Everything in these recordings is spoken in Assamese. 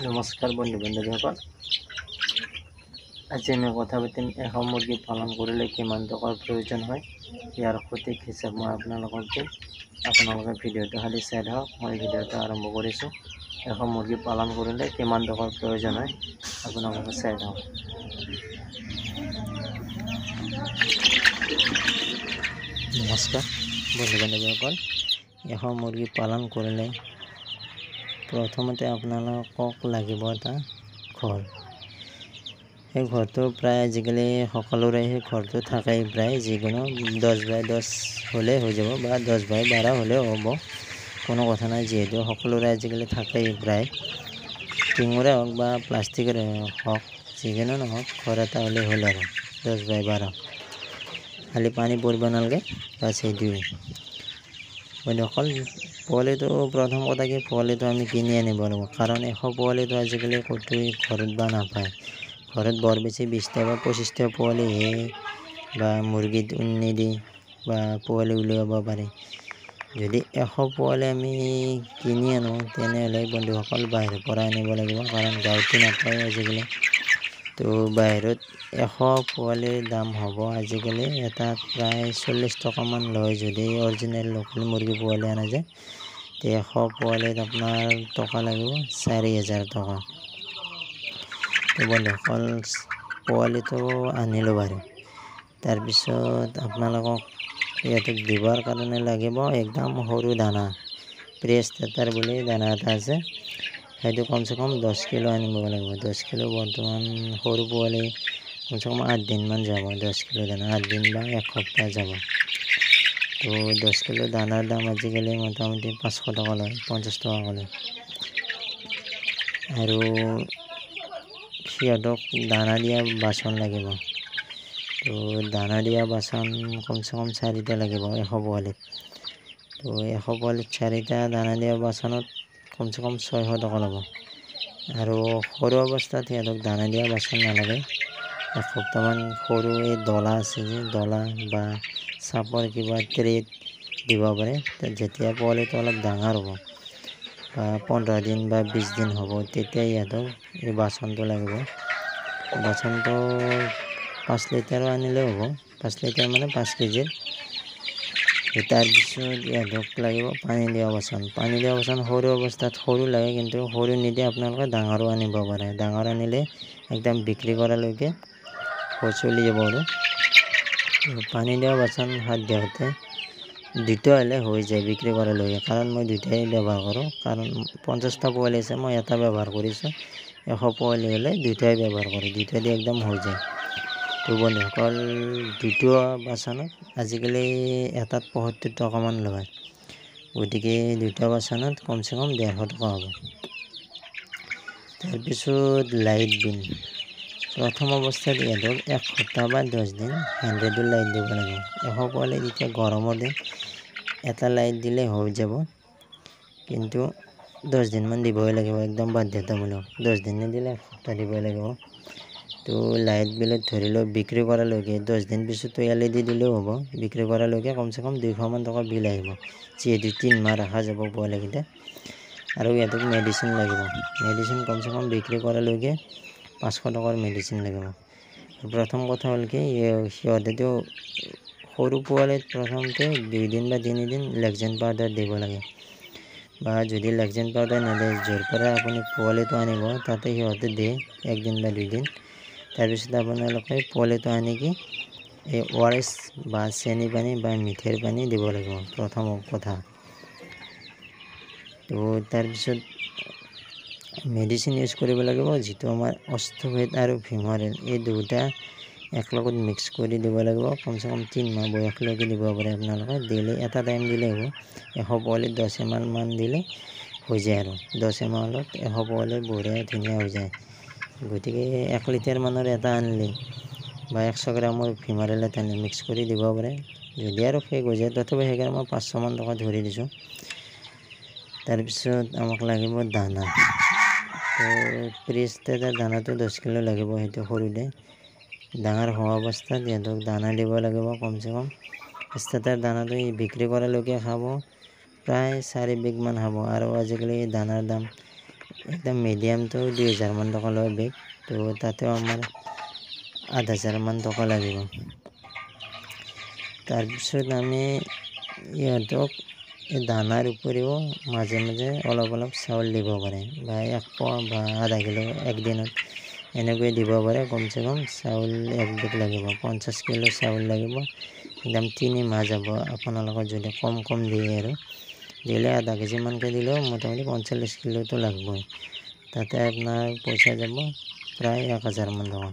নমস্কাৰ বন্ধু বান্ধৱীসকল, আজি আমি কথা পাতিম এখন মুৰ্গী পালন কৰিলে কিমান টকাৰ প্ৰয়োজন হয়। ইয়াৰ সঠিক হিচাপ মই আপোনালোকক দিম। আপোনালোকে ভিডিঅ'টো খালি চাই থাকক। মই ভিডিঅ'টো আৰম্ভ কৰিছোঁ। এখন মুৰ্গী পালন কৰিলে কিমান টকাৰ প্ৰয়োজন হয় আপোনালোকে চাই থাকক। নমস্কাৰ বন্ধু বান্ধৱীসকল, এখন মুৰ্গী পালন কৰিলে প্ৰথমতে আপোনালোকক লাগিব এটা ঘৰ। সেই ঘৰটো প্ৰায় আজিকালি সকলোৰে সেই ঘৰটো থাকেই, প্ৰায় যিকোনো 10x10 হ'লে হৈ যাব বা 10x12 হ'লেও হ'ব, কোনো কথা নাই। যিহেতু সকলোৰে আজিকালি থাকেই, প্ৰায় টিঙৰে হওক বা প্লাষ্টিকৰে হওক, যিকোনো নহওক, ঘৰ এটা হ'লে হ'ল আৰু 10x12। খালি পানী পৰিব নালাগে, বাছ সেইটোৱে। বন্ধুসকল, পোৱালিটো প্ৰথম কথা কি, পোৱালিটো আমি কিনি আনিব লাগিব, কাৰণ পোৱালিটো আজিকালি ক'তোৱেই ঘৰত বা নাপায়। ঘৰত বৰ বেছি 20টা বা 25টা পোৱালিহে বা মুৰ্গীত উমনি দি বা পোৱালি উলিয়াব পাৰে। যদি 100 পোৱালি আমি কিনি আনো, তেনেহ'লে বন্ধুসকল বাহিৰৰ পৰা আনিব লাগিব, কাৰণ গাঁৱতো নাপায় আজিকালি। তো বাহিৰত 100 পোৱালিৰ দাম হ'ব আজিকালি এটাত প্ৰায় 40 টকামান লয়। যদি অৰিজিনেল লোকেল মুৰ্গী পোৱালি আনা যায়, 100 পোৱালিত আপোনাৰ টকা লাগিব 4000 টকা। তো বন্ধুসকল, পোৱালিটো আনিলোঁ বাৰু। তাৰপিছত আপোনালোকক সিহঁতক দিবৰ কাৰণে লাগিব একদম সৰু দানা, প্ৰেষ্টাৰ বুলি দানা এটা আছে, সেইটো কমচে কম 10 কিলো আনিব লাগিব। 10 কিলো বৰ্তমান সৰু পোৱালি কমচে কম 8 দিনমান যাব। 10 কিলো দানা 8 দিন বা 1 সপ্তাহ যাব। তো 10 কিলো দানাৰ দাম আজিকালি মোটামুটি 500 টকা লয়, 50 টকা লয়। আৰু সিহঁতক দানা দিয়া বাচন লাগিব। তো দানা দিয়া বাচন কমচে কম 4টা লাগিব 100 পোৱালিত। তো 100 পোৱালিত 4টা দানা দিয়া বাচনত কমচে কম 600 টকা ল'ব। আৰু সৰু অৱস্থাত সিহঁতক দানা দিয়া বাচন নালাগে। 1 সপ্তাহমান সৰু এই ডলা আছে যে, ডলা বা চাপৰ কিবা ট্ৰেত দিব পাৰে। যেতিয়া পোৱালিটো অলপ ডাঙৰ হ'ব বা 15 দিন বা 20 দিন হ'ব, তেতিয়া ইহঁতক এই বাচনটো লাগিব। বাচনটো 5 লিটাৰো আনিলেও হ'ব, 5 লিটাৰ মানে 5 কেজিৰ। তাৰপিছত ইহঁতক লাগিব পানী দিয়া বাচন। পানী দিয়া বাচন সৰু অৱস্থাত সৰু লাগে, কিন্তু সৰু নিদিয়ে, আপোনালোকে ডাঙৰো আনিব পাৰে। ডাঙৰ আনিলে একদম বিক্ৰী কৰালৈকে চলি যাব। আৰু পানী দিয়া বাচন হাত দিওঁতে 2টা হ'লে হৈ যায় বিক্ৰী কৰালৈকে, কাৰণ মই 2টাই ব্যৱহাৰ কৰোঁ। কাৰণ 50টা পোৱালি আছে, মই এটা ব্যৱহাৰ কৰিছোঁ। 100 পোৱালি হ'লে 2টাই ব্যৱহাৰ কৰোঁ, 2টা দি একদম হৈ যায়। তো বন্ধুসকল, 2টা বাচনত আজিকালি এটাত 75 টকামান লয়। গতিকে 2টা বাচনত কমচে কম 150 টকা হ'ব। তাৰপিছত লাইট বিল। প্ৰথম অৱস্থাত ইহঁতক 1 সপ্তাহ বা 10 দিন 100 লাইট দিব লাগিব। 100 পোৱালি যেতিয়া গৰমৰ দিন, এটা লাইট দিলে হৈ যাব, কিন্তু 10 দিনমান দিবই লাগিব, একদম বাধ্যতামূলক। 10 দিন নিদিলে 1 সপ্তাহ দিবই লাগিব। তো লাইট বিলত ধৰি লওক বিক্ৰী কৰালৈকে 10 দিন পিছতো LED দিলেও হ'ব। বিক্ৰী কৰালৈকে কমচে কম 200 মান টকা বিল আহিব, যিহেতু 3 মাহ ৰখা যাব পোৱালিকেইটা। আৰু ইহঁতক মেডিচিন লাগিব। মেডিচিন কমচে কম বিক্ৰী কৰালৈকে 500 টকাৰ মেডিচিন লাগিব। প্ৰথম কথা হ'ল কি, সিহঁতেতো সৰু পোৱালিত প্ৰথমতে 2 দিন বা 3 দিন লেকজেন পাউডাৰ দিব লাগে। বা যদি লেকজেন পাউডাৰ নিদিয়ে, য'ৰ পৰা আপুনি পোৱালিটো আনিব তাতে সিহঁতে দিয়ে 1 দিন বা 2 দিন। তাৰপিছত আপোনালোকে পোৱালিটো আনি কি এই ORS বা চেনি পানী বা মিঠৈৰ পানী দিব লাগিব, প্ৰথম কথা। তো তাৰপিছত মেডিচিন ইউজ কৰিব লাগিব, যিটো আমাৰ অষ্ট্ৰোভেট আৰু ভিমৰেল, এই দুটা একেলগত মিক্স কৰি দিব লাগিব। কমচে কম 3 মাহ বয়সলৈকে দিব পাৰে আপোনালোকে। দিলে এটা টাইম দিলে হ'ব। 100 পোৱালিত 10 ml মান দিলে হৈ যায়। আৰু 10 ml 100 পোৱালি বঢ়িয়া ধুনীয়া হৈ যায়। গতিকে 1 লিটাৰ মানৰ এটা আনিলে বা 100 গ্ৰামৰ ভিমৰেল এটা আনি মিক্স কৰি দিব পাৰে। যদি আৰু শেষ হৈ যায়, তথাপি সেইকাৰণে মই 500 মান টকা ধৰি দিছোঁ। তাৰপিছত আমাক লাগিব দানা। তো প্ৰেষ্টাৰ দানাটো 10 কিলো লাগিব, সেইটো সৰুতে। ডাঙৰ হোৱা অৱস্থাত সিহঁতক দানা দিব লাগিব। কমচে কম ষ্টাৰ্টাৰ দানাটো বিক্ৰী কৰালৈকে খাব প্ৰায় 4 বেগমান খাব। আৰু আজিকালি দানাৰ দাম একদম মিডিয়ামটো 2000 মান টকা লয় বেগ। তো তাতেও আমাৰ 8000 মান টকা লাগিব। তাৰপিছত আমি ইহঁতক দানাৰ উপৰিও মাজে মাজে অলপ অলপ চাউল দিব পাৰে, বা 1 পোৱা বা আধা কিলো একদিনত এনেকৈ দিব পাৰে। কমচে কম চাউল 1 বেগ লাগিব, 50 কিলো চাউল লাগিব। একদম 3 মাহ যাব আপোনালোকৰ যদি কম কম দিয়ে, আৰু দিলে আধা কেজিমানকৈ দিলেও মোটামুটি 45 কিলোটো লাগবই। তাতে আপোনাৰ পইচা যাব প্ৰায় 1000 মান টকা।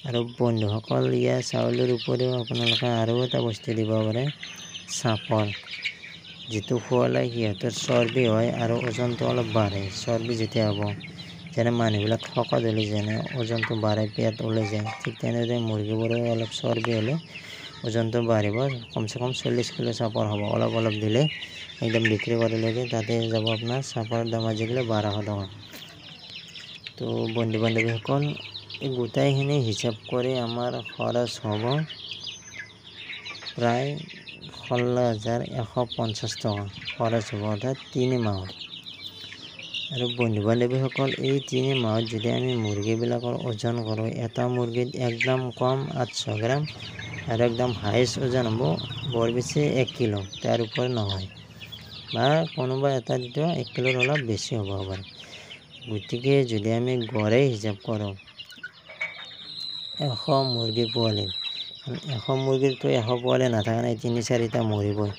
আৰু বন্ধুসকল, ইয়াৰ চাউলৰ উপৰিও আপোনালোকে আৰু এটা বস্তু দিব পাৰে, চাপৰ, যিটো খোৱালে সিহঁতৰ চৰ্বি হয় আৰু ওজনটো অলপ বাঢ়ে। চৰ্বি যেতিয়া হ'ব, যেনে মানুহবিলাক শকত হ'লে যেনে ওজনটো বাঢ়ে, পেট ওলাই যায়, ঠিক তেনেদৰে মুৰ্গীবোৰো অলপ চৰ্বি হ'লে ওজনটো বাঢ়িব। কমচে কম 40 কিলো চাপৰ হ'ব। অলপ অলপ দিলে একদম বিক্ৰী কৰিলেগে তাতে যাব আপোনাৰ চাপৰৰ দাম আজিকালি 1200 টকা। তো বন্ধু বান্ধৱীসকল, এই গোটাইখিনি হিচাপ কৰি আমাৰ খৰচ হ'ব প্ৰায় 16,150 টকা খৰচ হ'ব, অৰ্থাৎ 3 মাহত। আৰু বন্ধু বান্ধৱীসকল, এই 3 মাহত যদি আমি মুৰ্গীবিলাকৰ ওজন কৰোঁ, এটা মুৰ্গীত একদম কম 800 গ্ৰাম, আৰু একদম হাইষ্ট ওজন হ'ব বৰ বেছি 1 কিলো, তাৰ ওপৰত নহয়, বা কোনোবা এটা দিনটো 1 কিলোৰ অলপ বেছি হ'ব পাৰে। গতিকে যদি আমি গড়ে হিচাপ কৰোঁ 100 মুৰ্গী পোৱালিত, 100 মুৰ্গীৰতো 100 পোৱালি নাথাকে নাই, 3-4টা মৰিবই।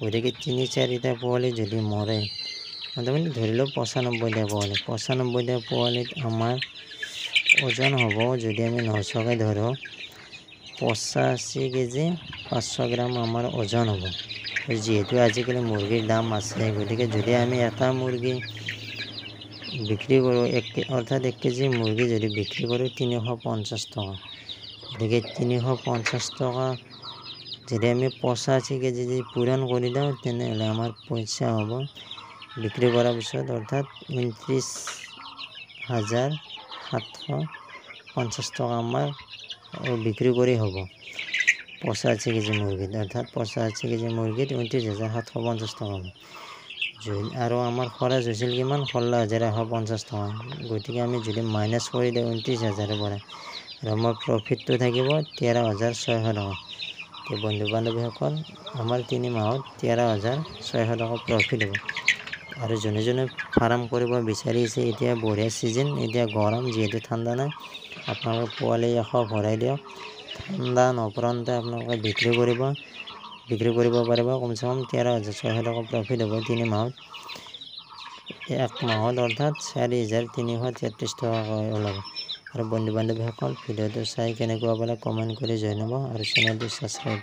গতিকে 3-4টা পোৱালি যদি মৰে, মোটামুটি ধৰি লওক 95টা পোৱালি। 95টা পোৱালিত আমাৰ ওজন হ'ব, যদি আমি 900কৈ ধৰোঁ, 85 কেজি 500 গ্ৰাম আমাৰ ওজন হ'ব। যিহেতু আজিকালি মুৰ্গীৰ দাম আছে, গতিকে যদি আমি এটা মুৰ্গী বিক্ৰী কৰোঁ, অৰ্থাৎ 1 কেজি মুৰ্গী যদি বিক্ৰী কৰোঁ 350 টকা, গতিকে 350 টকা যদি আমি 85 কেজি যদি পূৰণ কৰি দিওঁ, তেনেহ'লে আমাৰ পইচা হ'ব বিক্ৰী কৰাৰ পিছত, অৰ্থাৎ 29,750 টকা আমাৰ বিক্ৰী কৰি হ'ব 85 কেজি মুৰ্গীত, অৰ্থাৎ 85 কেজি মুৰ্গীত 29,750 টকা হ'ব। আৰু আমাৰ খৰচ হৈছিল কিমান? 16,150 টকা। গতিকে আমি যদি মাইনাছ কৰি দিওঁ 29,000-ৰ পৰা, আৰু আমাৰ প্ৰফিটটো থাকিব 13,600 টকা। তো বন্ধু বান্ধৱীসকল, আমাৰ 3 মাহত 13,600 টকা প্ৰফিট হ'ব। আৰু যোনে যোনে ফাৰ্ম কৰিব বিচাৰিছে, এতিয়া বঢ়িয়া ছিজন, এতিয়া গৰম, যিহেতু ঠাণ্ডা নাই, আপোনালোকে পোৱালি 100 ভৰাই দিয়ক, ঠাণ্ডা নপৰোঁতে আপোনালোকে বিক্ৰী কৰিব পাৰিব। কমচে কম 13,600 টকা প্ৰফিট হ'ব 3 মাহত। 1 মাহত অৰ্থাৎ 4,333 টকাকৈ ওলাব। আৰু বন্ধু বান্ধৱীসকল, ভিডিঅ'টো চাই কেনেকুৱা পালে কমেণ্ট কৰি জনাব, আৰু চেনেলটো ছাবস্ক্ৰাইব